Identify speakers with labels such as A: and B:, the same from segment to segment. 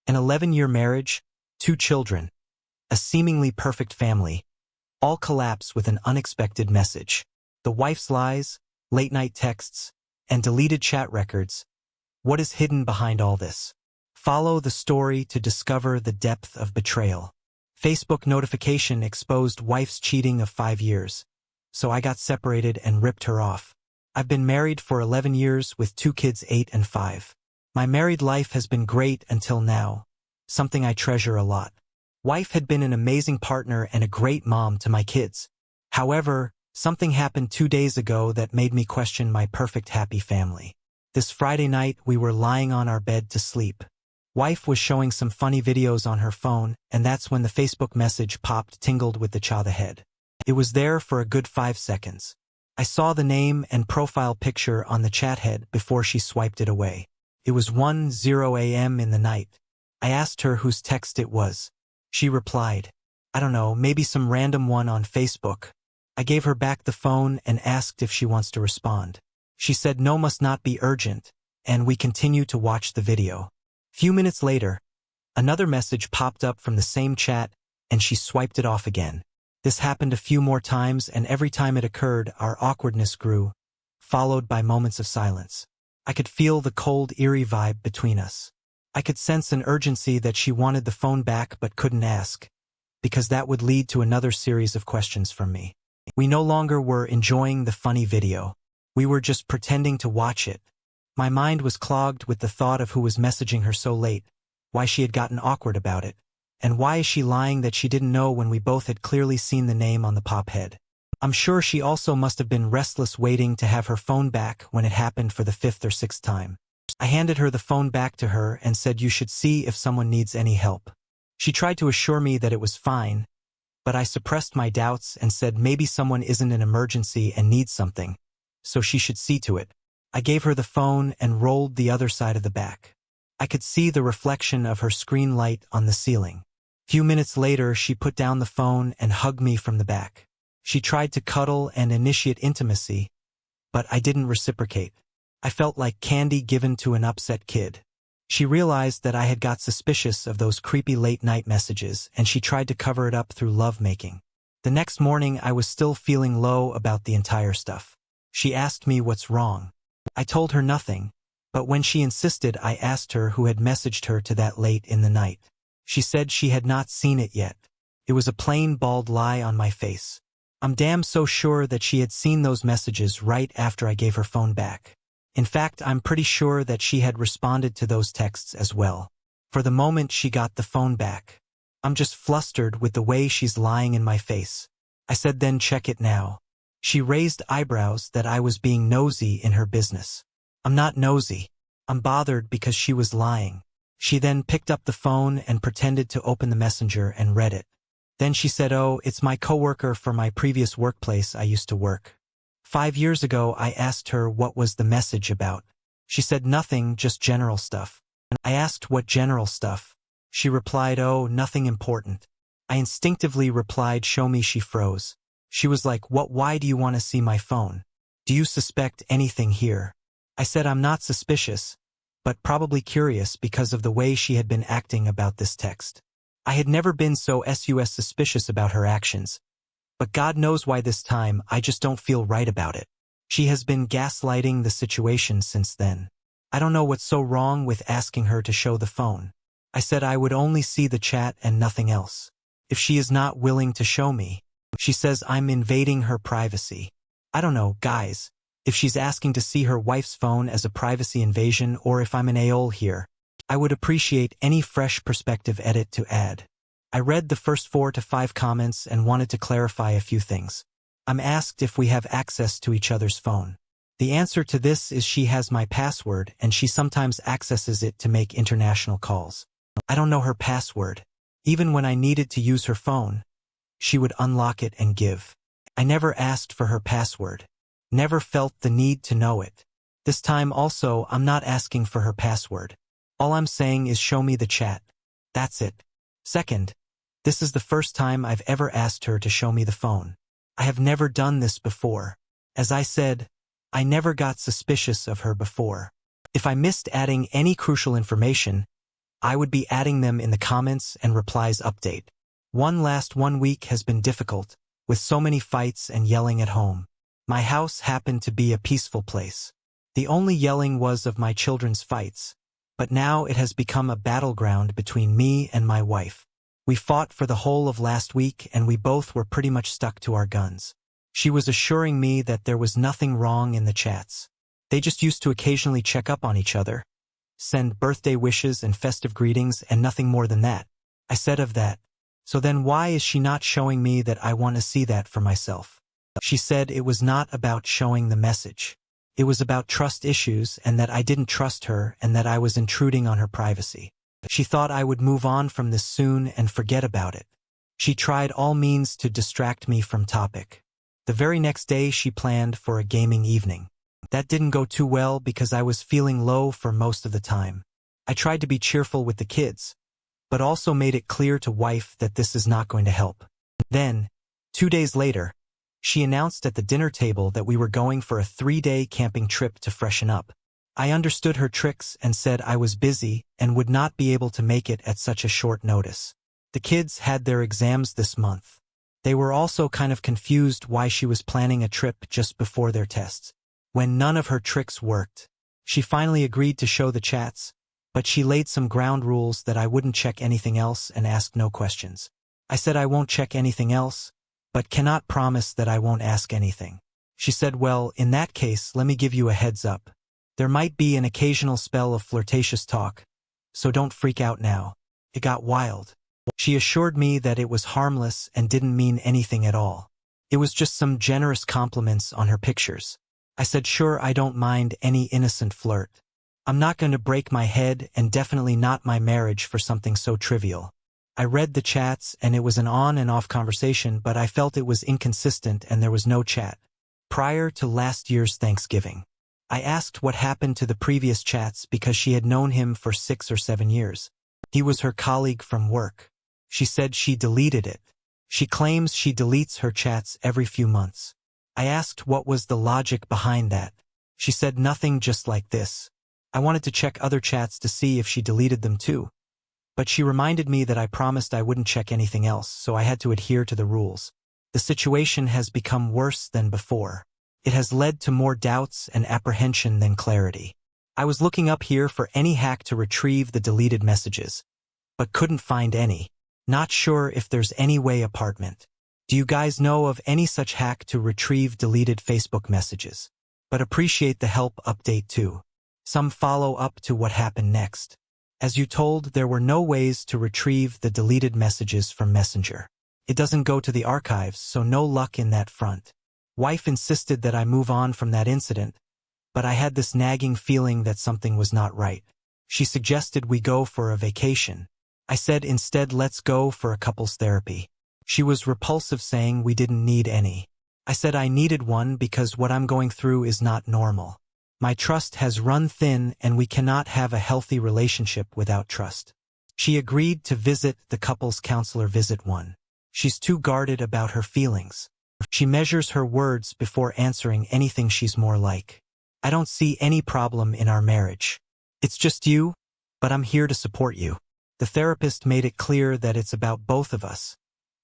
A: An 11-year marriage, 2 children, a seemingly perfect family, all collapse with an unexpected message. The wife's lies, late-night texts, and deleted chat records. What is hidden behind all this? Follow the story to discover the depth of betrayal. Facebook notification exposed wife's cheating of 5 years, so I got separated and ripped her off. I've been married for 11 years with 2 kids 8 and 5. My married life has been great until now, something I treasure a lot. Wife had been an amazing partner and a great mom to my kids. However, something happened 2 days ago that made me question my perfect happy family. This Friday night we were lying on our bed to sleep. Wife was showing some funny videos on her phone, and that's when the Facebook message popped tingled with the cha the head. It was there for a good 5 seconds. I saw the name and profile picture on the chat head before she swiped it away. It was 1:0 a.m. in the night. I asked her whose text it was. She replied, "I don't know, maybe some random one on Facebook." I gave her back the phone and asked if she wants to respond. She said no, must not be urgent, and we continued to watch the video. Few minutes later, another message popped up from the same chat, and she swiped it off again. This happened a few more times, and every time it occurred, our awkwardness grew, followed by moments of silence. I could feel the cold, eerie vibe between us. I could sense an urgency that she wanted the phone back but couldn't ask, because that would lead to another series of questions from me. We no longer were enjoying the funny video. We were just pretending to watch it. My mind was clogged with the thought of who was messaging her so late, why she had gotten awkward about it, and why is she lying that she didn't know when we both had clearly seen the name on the pop head. I'm sure she also must have been restless waiting to have her phone back when it happened for the 5th or 6th time. I handed her the phone back to her and said, "You should see if someone needs any help." She tried to assure me that it was fine, but I suppressed my doubts and said maybe someone isn't an emergency and needs something, so she should see to it. I gave her the phone and rolled the other side of the back. I could see the reflection of her screen light on the ceiling. Few minutes later, she put down the phone and hugged me from the back. She tried to cuddle and initiate intimacy, but I didn't reciprocate. I felt like candy given to an upset kid. She realized that I had got suspicious of those creepy late-night messages, and she tried to cover it up through lovemaking. The next morning, I was still feeling low about the entire stuff. She asked me what's wrong. I told her nothing, but when she insisted, I asked her who had messaged her to that late in the night. She said she had not seen it yet. It was a plain bald lie on my face. I'm damn so sure that she had seen those messages right after I gave her phone back. In fact, I'm pretty sure that she had responded to those texts as well. For the moment she got the phone back, I'm just flustered with the way she's lying in my face. I said, "Then check it now." She raised eyebrows that I was being nosy in her business. I'm not nosy. I'm bothered because she was lying. She then picked up the phone and pretended to open the messenger and read it. Then she said, "Oh, it's my coworker for my previous workplace I used to work. 5 years ago I asked her what was the message about. She said nothing, just general stuff. I asked what general stuff. She replied, "Oh, nothing important." I instinctively replied, "Show me." She froze. She was like, "What? Why do you want to see my phone? Do you suspect anything here?" I said I'm not suspicious, but probably curious because of the way she had been acting about this text. I had never been so suspicious about her actions, but God knows why this time I just don't feel right about it. She has been gaslighting the situation since then. I don't know what's so wrong with asking her to show the phone. I said I would only see the chat and nothing else. If she is not willing to show me, she says I'm invading her privacy. I don't know, guys, if she's asking to see her wife's phone as a privacy invasion or if I'm an a-hole here. I would appreciate any fresh perspective edit to add. I read the first 4 to 5 comments and wanted to clarify a few things. I'm asked if we have access to each other's phone. The answer to this is she has my password and she sometimes accesses it to make international calls. I don't know her password. Even when I needed to use her phone, she would unlock it and give. I never asked for her password. Never felt the need to know it. This time also, I'm not asking for her password. All I'm saying is show me the chat. That's it. Second, this is the first time I've ever asked her to show me the phone. I have never done this before. As I said, I never got suspicious of her before. If I missed adding any crucial information, I would be adding them in the comments and replies update. One week has been difficult, with so many fights and yelling at home. My house happened to be a peaceful place. The only yelling was of my children's fights, but now it has become a battleground between me and my wife. We fought for the whole of last week and we both were pretty much stuck to our guns. She was assuring me that there was nothing wrong in the chats. They just used to occasionally check up on each other, send birthday wishes and festive greetings and nothing more than that. I said of that. So then why is she not showing me that I want to see that for myself? She said it was not about showing the message. It was about trust issues and that I didn't trust her and that I was intruding on her privacy. She thought I would move on from this soon and forget about it. She tried all means to distract me from topic. The very next day she planned for a gaming evening. That didn't go too well because I was feeling low for most of the time. I tried to be cheerful with the kids, but also made it clear to wife that this is not going to help. Then, 2 days later, she announced at the dinner table that we were going for a 3-day camping trip to freshen up. I understood her tricks and said I was busy and would not be able to make it at such a short notice. The kids had their exams this month. They were also kind of confused why she was planning a trip just before their tests, when none of her tricks worked. She finally agreed to show the chats, but she laid some ground rules that I wouldn't check anything else and ask no questions. I said I won't check anything else, but cannot promise that I won't ask anything. She said, well, in that case, let me give you a heads up. There might be an occasional spell of flirtatious talk, so don't freak out now. It got wild. She assured me that it was harmless and didn't mean anything at all. It was just some generous compliments on her pictures. I said, sure, I don't mind any innocent flirt. I'm not going to break my head and definitely not my marriage for something so trivial. I read the chats and it was an on and off conversation, but I felt it was inconsistent and there was no chat. Prior to last year's Thanksgiving, I asked what happened to the previous chats because she had known him for 6 or 7 years. He was her colleague from work. She said she deleted it. She claims she deletes her chats every few months. I asked what was the logic behind that. She said nothing, just like this. I wanted to check other chats to see if she deleted them too. But she reminded me that I promised I wouldn't check anything else, so I had to adhere to the rules. The situation has become worse than before. It has led to more doubts and apprehension than clarity. I was looking up here for any hack to retrieve the deleted messages, but couldn't find any. Not sure if there's any way. Apartment. Do you guys know of any such hack to retrieve deleted Facebook messages? But appreciate the help. Update 2. Some follow-up to what happened next. As you told, there were no ways to retrieve the deleted messages from Messenger. It doesn't go to the archives, so no luck in that front. Wife insisted that I move on from that incident, but I had this nagging feeling that something was not right. She suggested we go for a vacation. I said instead let's go for a couples therapy. She was repulsive, saying we didn't need any. I said I needed one because what I'm going through is not normal. My trust has run thin and we cannot have a healthy relationship without trust. She agreed to visit the couples counselor. Visit 1. She's too guarded about her feelings. She measures her words before answering anything. She's more like, I don't see any problem in our marriage. It's just you, but I'm here to support you. The therapist made it clear that it's about both of us,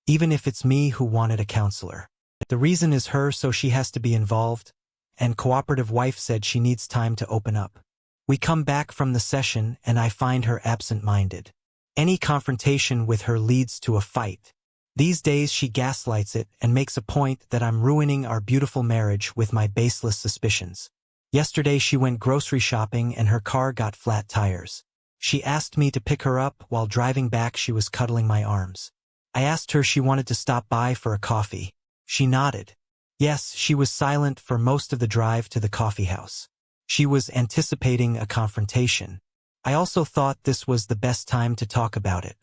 A: even if it's me who wanted a counselor. The reason is her, so she has to be involved, and cooperative wife said she needs time to open up. We come back from the session and I find her absent-minded. Any confrontation with her leads to a fight. These days she gaslights it and makes a point that I'm ruining our beautiful marriage with my baseless suspicions. Yesterday she went grocery shopping and her car got flat tires. She asked me to pick her up. While driving back she was cuddling my arms. I asked her she wanted to stop by for a coffee. She nodded. Yes, she was silent for most of the drive to the coffee house. She was anticipating a confrontation. I also thought this was the best time to talk about it.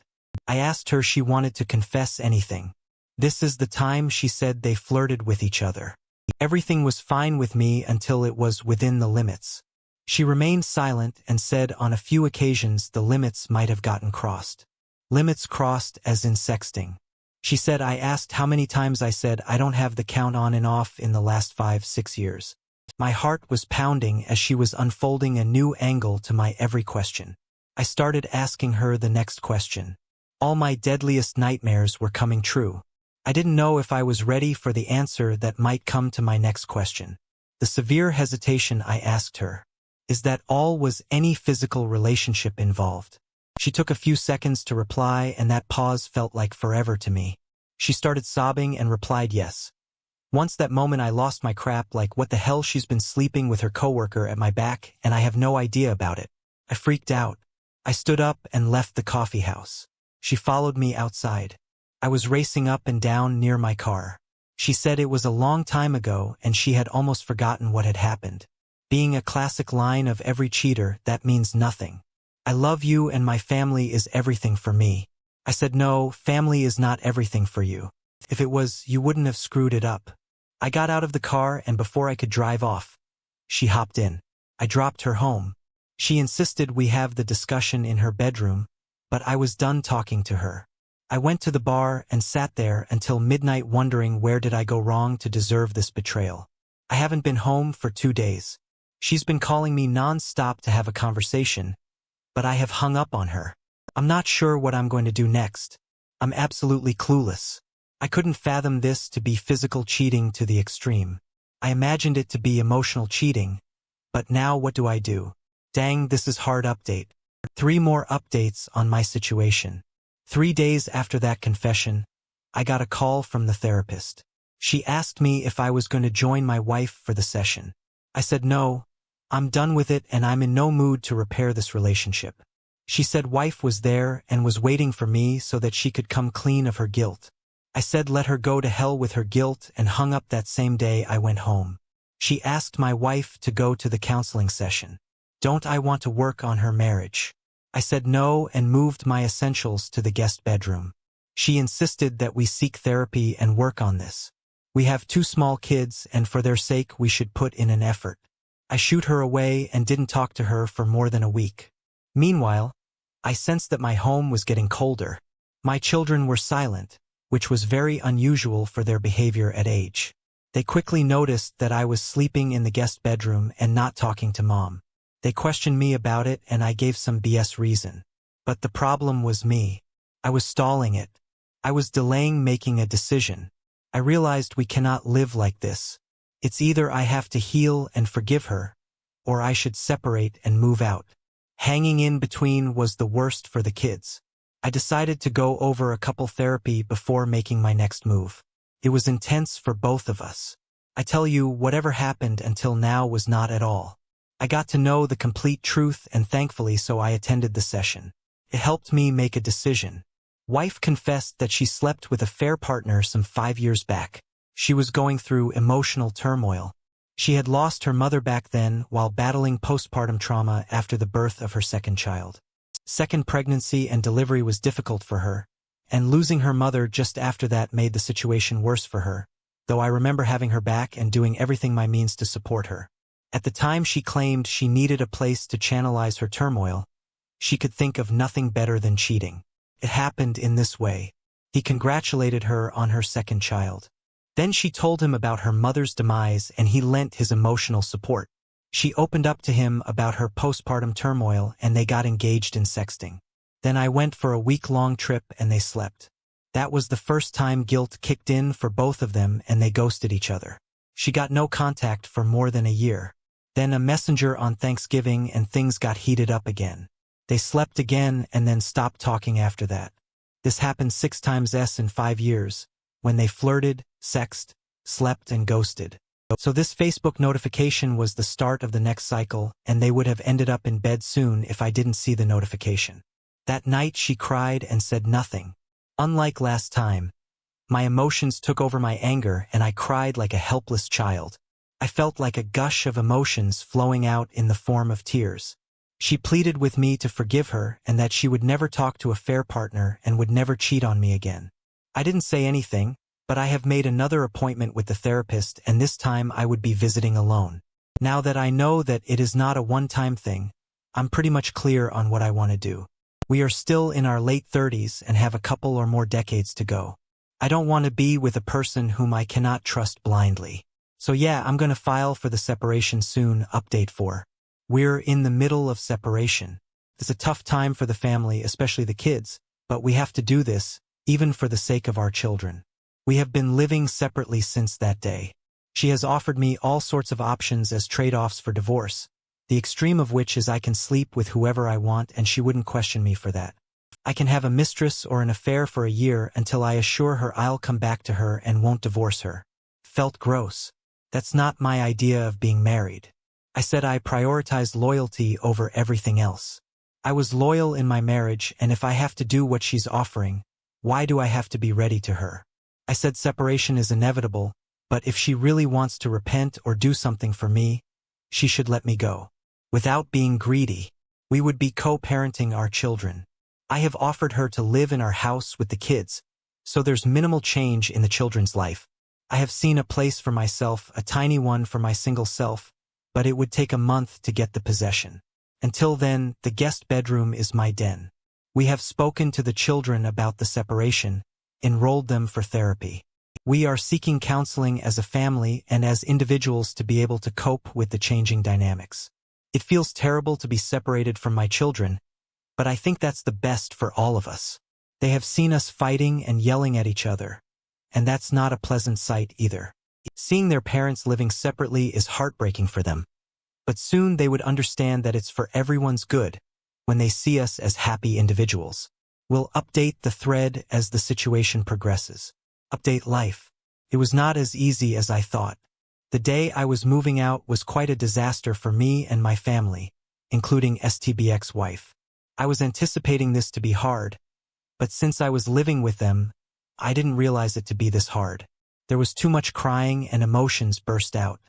A: I asked her she wanted to confess anything. This is the time, she said. They flirted with each other. Everything was fine with me until it was within the limits. She remained silent and said on a few occasions the limits might have gotten crossed. Limits crossed as in sexting. She said I asked how many times. I said I don't have the count. On and off in the last 5-6 years. My heart was pounding as she was unfolding a new angle to my every question. I started asking her the next question. All my deadliest nightmares were coming true. I didn't know if I was ready for the answer that might come to my next question. The severe hesitation I asked her, "Is that all? Was any physical relationship involved?" She took a few seconds to reply, and that pause felt like forever to me. She started sobbing and replied yes. Once that moment I lost my crap, like what the hell, she's been sleeping with her coworker at my back and I have no idea about it. I freaked out. I stood up and left the coffee house. She followed me outside. I was racing up and down near my car. She said it was a long time ago and she had almost forgotten what had happened. Being a classic line of every cheater, that means nothing. I love you and my family is everything for me. I said no, family is not everything for you. If it was, you wouldn't have screwed it up. I got out of the car and before I could drive off, she hopped in. I dropped her home. She insisted we have the discussion in her bedroom, but I was done talking to her. I went to the bar and sat there until midnight wondering where did I go wrong to deserve this betrayal. I haven't been home for 2 days. She's been calling me non-stop to have a conversation, but I have hung up on her. I'm not sure what I'm going to do next. I'm absolutely clueless. I couldn't fathom this to be physical cheating to the extreme. I imagined it to be emotional cheating. But now what do I do? Dang, this is hard. Update. 3 more updates on my situation. 3 days after that confession, I got a call from the therapist. She asked me if I was going to join my wife for the session. I said no, I'm done with it and I'm in no mood to repair this relationship. She said wife was there and was waiting for me so that she could come clean of her guilt. I said let her go to hell with her guilt and hung up. That same day I went home. She asked my wife to go to the counseling session. Don't I want to work on her marriage? I said no and moved my essentials to the guest bedroom. She insisted that we seek therapy and work on this. We have 2 small kids and for their sake we should put in an effort. I shooed her away and didn't talk to her for more than a week. Meanwhile, I sensed that my home was getting colder. My children were silent, which was very unusual for their behavior at age. They quickly noticed that I was sleeping in the guest bedroom and not talking to mom. They questioned me about it and I gave some BS reason. But the problem was me. I was stalling it. I was delaying making a decision. I realized we cannot live like this. It's either I have to heal and forgive her, or I should separate and move out. Hanging in between was the worst for the kids. I decided to go over a couple therapy before making my next move. It was intense for both of us. I tell you, whatever happened until now was not at all. I got to know the complete truth and thankfully so I attended the session. It helped me make a decision. Wife confessed that she slept with a fair partner some 5 years back. She was going through emotional turmoil. She had lost her mother back then while battling postpartum trauma after the birth of her second child. Second pregnancy and delivery was difficult for her, and losing her mother just after that made the situation worse for her, though I remember having her back and doing everything my means to support her. At the time she claimed she needed a place to channelize her turmoil. She could think of nothing better than cheating. It happened in this way. He congratulated her on her second child. Then she told him about her mother's demise and he lent his emotional support. She opened up to him about her postpartum turmoil and they got engaged in sexting. Then I went for a week-long trip and they slept. That was the first time guilt kicked in for both of them and they ghosted each other. She got no contact for more than a year. Then a messenger on Thanksgiving and things got heated up again. They slept again and then stopped talking after that. This happened 6 times in 5 years, when they flirted, sexted, slept and ghosted. So this Facebook notification was the start of the next cycle and they would have ended up in bed soon if I didn't see the notification. That night she cried and said nothing. Unlike last time, my emotions took over my anger and I cried like a helpless child. I felt like a gush of emotions flowing out in the form of tears. She pleaded with me to forgive her and that she would never talk to a fair partner and would never cheat on me again. I didn't say anything, but I have made another appointment with the therapist and this time I would be visiting alone. Now that I know that it is not a one-time thing, I'm pretty much clear on what I want to do. We are still in our late 30s and have a couple or more decades to go. I don't want to be with a person whom I cannot trust blindly. So yeah, I'm going to file for the separation soon. Update 4. We're in the middle of separation. It's a tough time for the family, especially the kids, but we have to do this, even for the sake of our children. We have been living separately since that day. She has offered me all sorts of options as trade-offs for divorce, the extreme of which is I can sleep with whoever I want and she wouldn't question me for that. I can have a mistress or an affair for a year until I assure her I'll come back to her and won't divorce her. Felt gross. That's not my idea of being married. I said I prioritized loyalty over everything else. I was loyal in my marriage, and if I have to do what she's offering, why do I have to be ready to her? I said separation is inevitable, but if she really wants to repent or do something for me, she should let me go. Without being greedy, we would be co-parenting our children. I have offered her to live in our house with the kids, so there's minimal change in the children's life. I have seen a place for myself, a tiny one for my single self, but it would take a month to get the possession. Until then, the guest bedroom is my den. We have spoken to the children about the separation, enrolled them for therapy. We are seeking counseling as a family and as individuals to be able to cope with the changing dynamics. It feels terrible to be separated from my children, but I think that's the best for all of us. They have seen us fighting and yelling at each other, and that's not a pleasant sight either. Seeing their parents living separately is heartbreaking for them. But soon they would understand that it's for everyone's good when they see us as happy individuals. We'll update the thread as the situation progresses. Update life. It was not as easy as I thought. The day I was moving out was quite a disaster for me and my family, including STBX's wife. I was anticipating this to be hard, but since I was living with them, I didn't realize it to be this hard. There was too much crying and emotions burst out.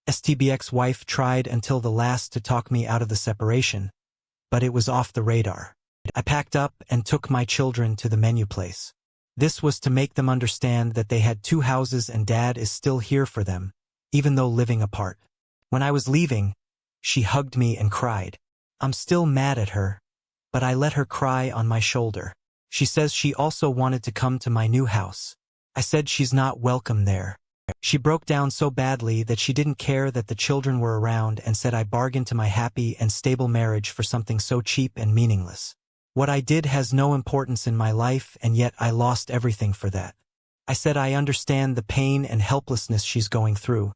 A: STBX's wife tried until the last to talk me out of the separation, but it was off the radar. I packed up and took my children to the menu place. This was to make them understand that they had two houses and Dad is still here for them, even though living apart. When I was leaving, she hugged me and cried. I'm still mad at her, but I let her cry on my shoulder. She says she also wanted to come to my new house. I said she's not welcome there. She broke down so badly that she didn't care that the children were around and said I bargained to my happy and stable marriage for something so cheap and meaningless. What I did has no importance in my life, and yet I lost everything for that. I said I understand the pain and helplessness she's going through,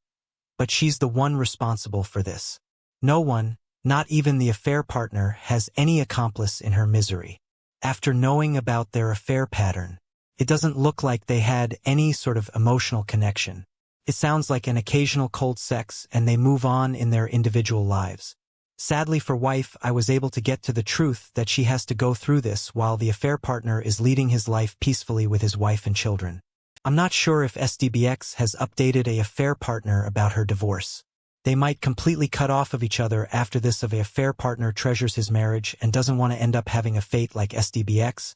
A: but she's the one responsible for this. No one, not even the affair partner, has any accomplice in her misery. After knowing about their affair pattern, it doesn't look like they had any sort of emotional connection. It sounds like an occasional cold sex and they move on in their individual lives. Sadly for wife, I was able to get to the truth that she has to go through this while the affair partner is leading his life peacefully with his wife and children. I'm not sure if STBX has updated a affair partner about her divorce. They might completely cut off of each other after this if a affair partner treasures his marriage and doesn't want to end up having a fate like STBX,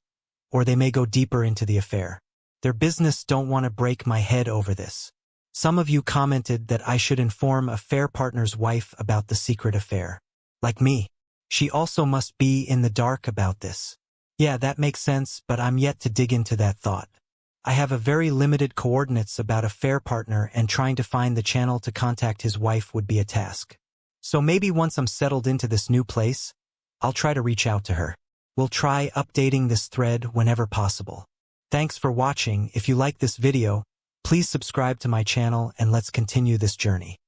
A: or they may go deeper into the affair. Their business don't want to break my head over this. Some of you commented that I should inform affair partner's wife about the secret affair. Like me, she also must be in the dark about this. Yeah, that makes sense, but I'm yet to dig into that thought. I have a very limited coordinates about affair partner and trying to find the channel to contact his wife would be a task. So maybe once I'm settled into this new place, I'll try to reach out to her. We'll try updating this thread whenever possible. Thanks for watching. If you like this video, please subscribe to my channel and let's continue this journey.